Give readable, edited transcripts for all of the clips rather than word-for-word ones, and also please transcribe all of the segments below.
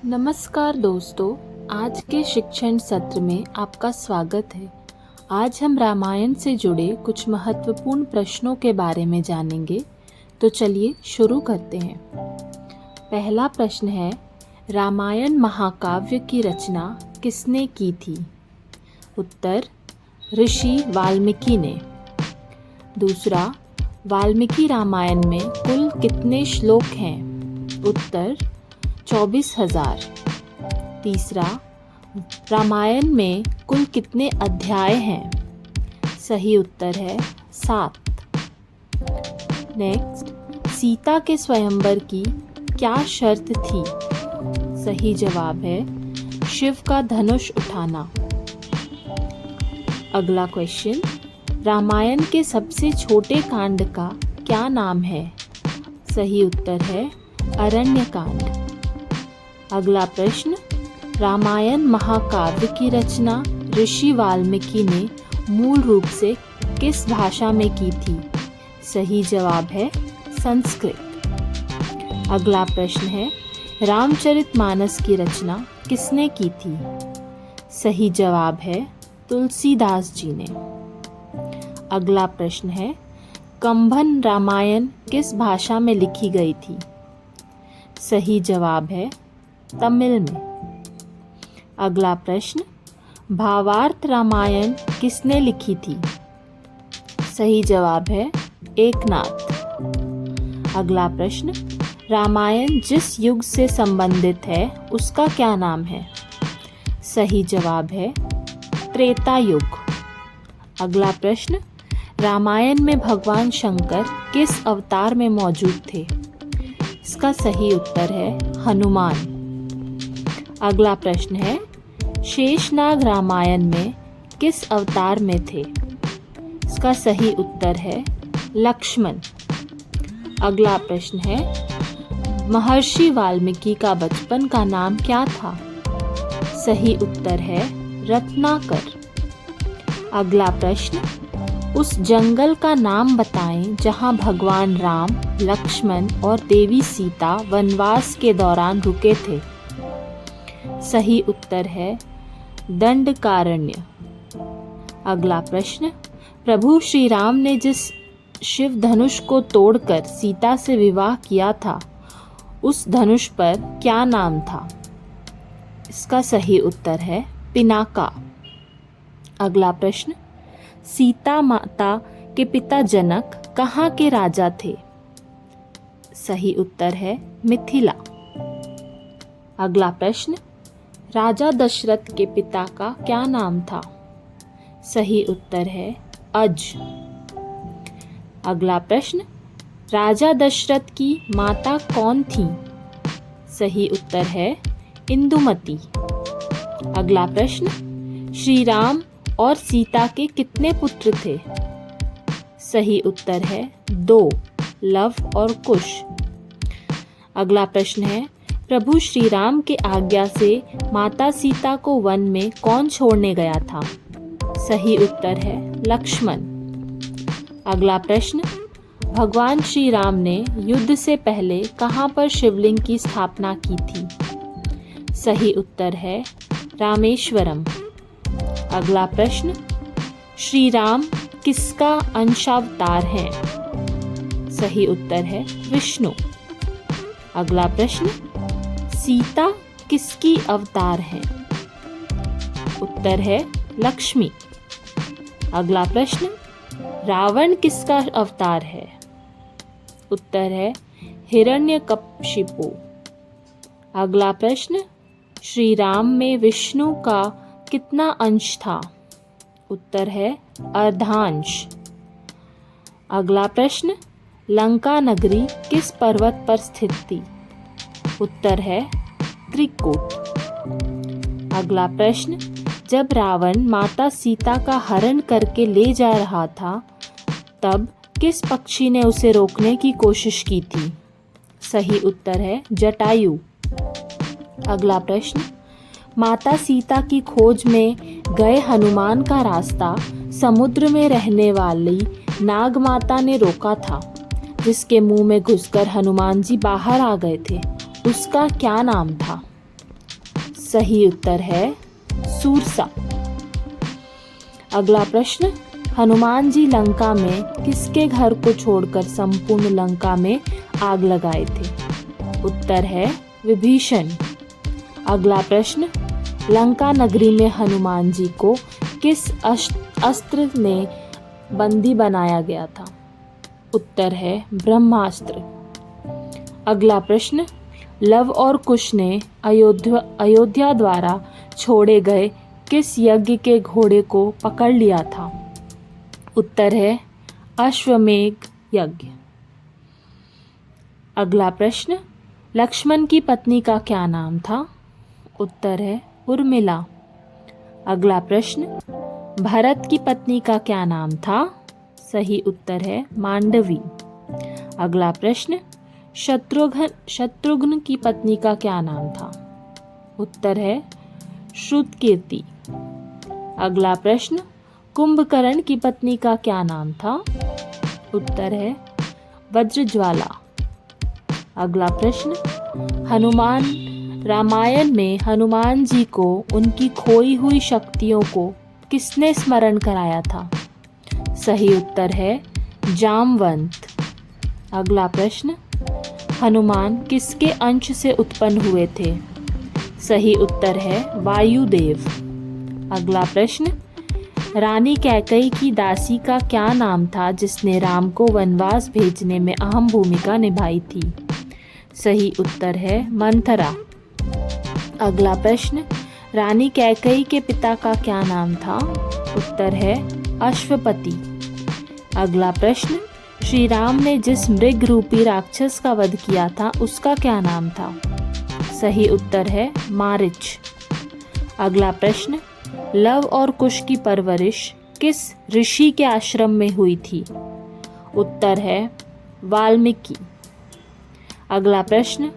नमस्कार दोस्तों, आज के शिक्षण सत्र में आपका स्वागत है। आज हम रामायण से जुड़े कुछ महत्वपूर्ण प्रश्नों के बारे में जानेंगे। तो चलिए शुरू करते हैं। पहला प्रश्न है, रामायण महाकाव्य की रचना किसने की थी? उत्तर, ऋषि वाल्मीकि ने। दूसरा, वाल्मीकि रामायण में कुल कितने श्लोक हैं? उत्तर, 24,000। तीसरा, रामायण में कुल कितने अध्याय हैं? सही उत्तर है 7। नेक्स्ट, सीता के स्वयंवर की क्या शर्त थी? सही जवाब है शिव का धनुष उठाना। अगला क्वेश्चन, रामायण के सबसे छोटे कांड का क्या नाम है? सही उत्तर है अरण्यकांड। अगला प्रश्न, रामायण महाकाव्य की रचना ऋषि वाल्मीकि ने मूल रूप से किस भाषा में की थी? सही जवाब है संस्कृत। अगला प्रश्न है, रामचरितमानस की रचना किसने की थी? सही जवाब है तुलसीदास जी ने। अगला प्रश्न है, कंभन रामायण किस भाषा में लिखी गई थी? सही जवाब है तमिल में। अगला प्रश्न, भावार्थ रामायण किसने लिखी थी? सही जवाब है एकनाथ। अगला प्रश्न, रामायण जिस युग से संबंधित है उसका क्या नाम है? सही जवाब है त्रेता युग। अगला प्रश्न, रामायण में भगवान शंकर किस अवतार में मौजूद थे? इसका सही उत्तर है हनुमान। अगला प्रश्न है, शेषनाग रामायण में किस अवतार में थे? इसका सही उत्तर है लक्ष्मण। अगला प्रश्न है, महर्षि वाल्मीकि का बचपन का नाम क्या था? सही उत्तर है रत्नाकर। अगला प्रश्न, उस जंगल का नाम बताएं जहां भगवान राम, लक्ष्मण और देवी सीता वनवास के दौरान रुके थे। सही उत्तर है दंडकारण्य। अगला प्रश्न, प्रभु श्री राम ने जिस शिव धनुष को तोड़कर सीता से विवाह किया था उस धनुष पर क्या नाम था? इसका सही उत्तर है पिनाका। अगला प्रश्न, सीता माता के पिता जनक कहाँ के राजा थे? सही उत्तर है मिथिला। अगला प्रश्न, राजा दशरथ के पिता का क्या नाम था? सही उत्तर है अज। अगला प्रश्न, राजा दशरथ की माता कौन थी? सही उत्तर है इंदुमती। अगला प्रश्न, श्री राम और सीता के कितने पुत्र थे? सही उत्तर है 2, लव और कुश। अगला प्रश्न है, प्रभु श्री राम के आज्ञा से माता सीता को वन में कौन छोड़ने गया था? सही उत्तर है लक्ष्मण। अगला प्रश्न, भगवान श्री राम ने युद्ध से पहले कहाँ पर शिवलिंग की स्थापना की थी? सही उत्तर है रामेश्वरम। अगला प्रश्न, श्री राम किसका अंशावतार है? सही उत्तर है विष्णु। अगला प्रश्न, सीता किसकी अवतार है? उत्तर है लक्ष्मी। अगला प्रश्न, रावण किसका अवतार है? उत्तर है हिरण्यकशिपु। अगला प्रश्न, श्री राम में विष्णु का कितना अंश था? उत्तर है अर्धांश। अगला प्रश्न, लंका नगरी किस पर्वत पर स्थित थी? उत्तर है त्रिकूट। अगला प्रश्न, जब रावण माता सीता का हरण करके ले जा रहा था तब किस पक्षी ने उसे रोकने की कोशिश की थी? सही उत्तर है जटायु। अगला प्रश्न, माता सीता की खोज में गए हनुमान का रास्ता समुद्र में रहने वाली नाग माता ने रोका था, जिसके मुंह में घुसकर हनुमान जी बाहर आ गए थे। उसका क्या नाम था? सही उत्तर है सूरसा। अगला प्रश्न, हनुमान जी लंका में किसके घर को छोड़कर संपूर्ण लंका में आग लगाए थे? उत्तर है विभीषण। अगला प्रश्न, लंका नगरी में हनुमान जी को किस अस्त्र ने बंदी बनाया गया था? उत्तर है ब्रह्मास्त्र। अगला प्रश्न, लव और कुश ने अयोध्या द्वारा छोड़े गए किस यज्ञ के घोड़े को पकड़ लिया था? उत्तर है अश्वमेध यज्ञ। अगला प्रश्न, लक्ष्मण की पत्नी का क्या नाम था? उत्तर है उर्मिला। अगला प्रश्न, भरत की पत्नी का क्या नाम था? सही उत्तर है मांडवी। अगला प्रश्न, शत्रुघ्न की पत्नी का क्या नाम था? उत्तर है श्रुतकीर्ति। अगला प्रश्न, कुंभकर्ण की पत्नी का क्या नाम था? उत्तर है वज्रज्वाला। अगला प्रश्न, रामायण में हनुमान जी को उनकी खोई हुई शक्तियों को किसने स्मरण कराया था? सही उत्तर है जामवंत। अगला प्रश्न, हनुमान किसके अंश से उत्पन्न हुए थे? सही उत्तर है वायुदेव। अगला प्रश्न, रानी कैकेयी की दासी का क्या नाम था जिसने राम को वनवास भेजने में अहम भूमिका निभाई थी? सही उत्तर है मंथरा। अगला प्रश्न, रानी कैकेयी के पिता का क्या नाम था? उत्तर है अश्वपति। अगला प्रश्न, श्री राम ने जिस मृग रूपी राक्षस का वध किया था उसका क्या नाम था? सही उत्तर है मारीच। अगला प्रश्न, लव और कुश की परवरिश किस ऋषि के आश्रम में हुई थी? उत्तर है वाल्मीकि। अगला प्रश्न,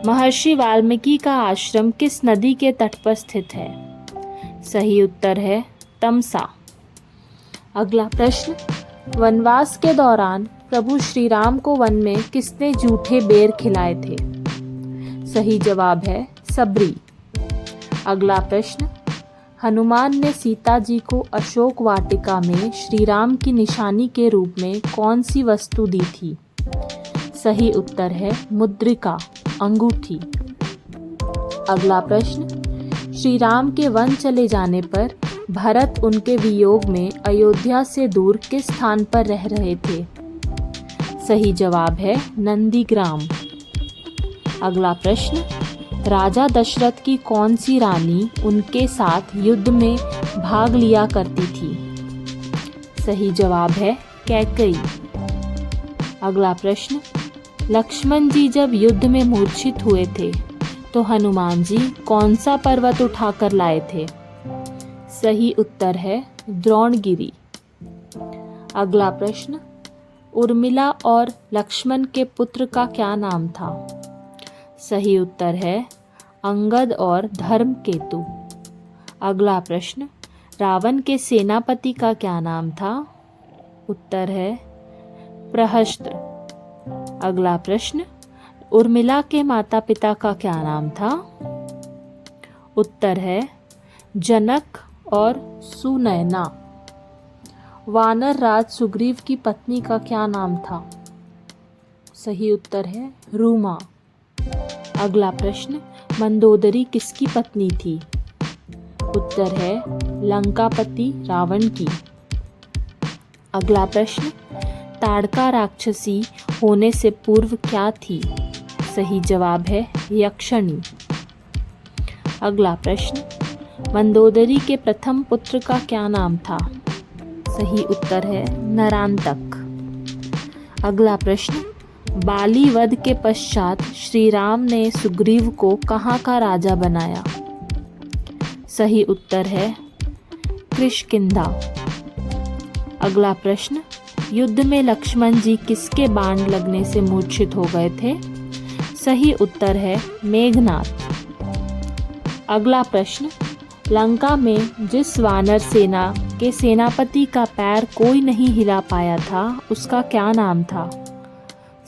महर्षि वाल्मीकि का आश्रम किस नदी के तट पर स्थित है? सही उत्तर है तमसा। अगला प्रश्न, वनवास के दौरान प्रभु श्री राम को वन में किसने जूठे बेर खिलाए थे? सही जवाब है सबरी। अगला प्रश्न, हनुमान ने सीता जी को अशोक वाटिका में श्री राम की निशानी के रूप में कौन सी वस्तु दी थी? सही उत्तर है मुद्रिका, अंगूठी। अगला प्रश्न, श्री राम के वन चले जाने पर भरत उनके वियोग में अयोध्या से दूर किस स्थान पर रह रहे थे? सही जवाब है नंदीग्राम। अगला प्रश्न, राजा दशरथ की कौन सी रानी उनके साथ युद्ध में भाग लिया करती थी? सही जवाब है कैकेयी। अगला प्रश्न, लक्ष्मण जी जब युद्ध में मूर्छित हुए थे तो हनुमान जी कौन सा पर्वत उठाकर लाए थे? सही उत्तर है द्रोणगिरी। अगला प्रश्न, उर्मिला और लक्ष्मण के पुत्र का क्या नाम था? सही उत्तर है अंगद और धर्मकेतु। अगला प्रश्न, रावण के सेनापति का क्या नाम था? उत्तर है प्रहस्त्र। अगला प्रश्न, उर्मिला के माता पिता का क्या नाम था? उत्तर है जनक और सुनैना। वानर राज सुग्रीव की पत्नी का क्या नाम था? सही उत्तर है रूमा। अगला प्रश्न, मंदोदरी किसकी पत्नी थी? उत्तर है लंकापति रावण की। अगला प्रश्न, ताड़का राक्षसी होने से पूर्व क्या थी? सही जवाब है यक्षिणी। अगला प्रश्न, मंदोदरी के प्रथम पुत्र का क्या नाम था? सही उत्तर है नरांतक। अगला प्रश्न, बाली वध के पश्चात श्री राम ने सुग्रीव को कहाँ का राजा बनाया? सही उत्तर है किष्किंधा। अगला प्रश्न, युद्ध में लक्ष्मण जी किसके बाण लगने से मूर्छित हो गए थे? सही उत्तर है मेघनाथ। अगला प्रश्न, लंका में जिस वानर सेना के सेनापति का पैर कोई नहीं हिला पाया था उसका क्या नाम था?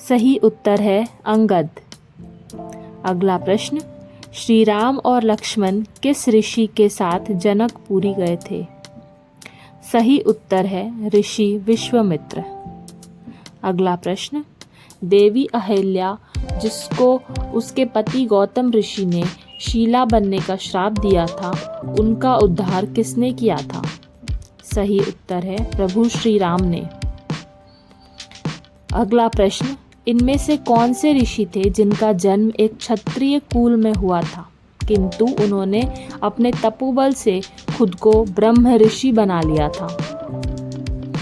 सही उत्तर है अंगद। अगला प्रश्न, श्री राम और लक्ष्मण किस ऋषि के साथ जनकपुरी गए थे? सही उत्तर है ऋषि विश्वामित्र। अगला प्रश्न, देवी अहिल्या जिसको उसके पति गौतम ऋषि ने शीला बनने का श्राप दिया था, उनका उद्धार किसने किया था? सही उत्तर है प्रभु श्री राम ने। अगला प्रश्न, इनमें से कौन से ऋषि थे जिनका जन्म एक क्षत्रिय कुल में हुआ था, किंतु उन्होंने अपने तपोबल से खुद को ब्रह्म ऋषि बना लिया था?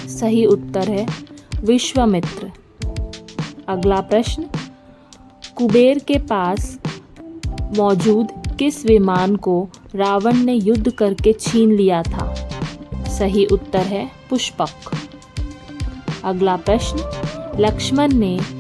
सही उत्तर है विश्वामित्र। अगला प्रश्न, कुबेर के पास मौजूद किस विमान को रावण ने युद्ध करके छीन लिया था? सही उत्तर है पुष्पक। अगला प्रश्न, लक्ष्मण ने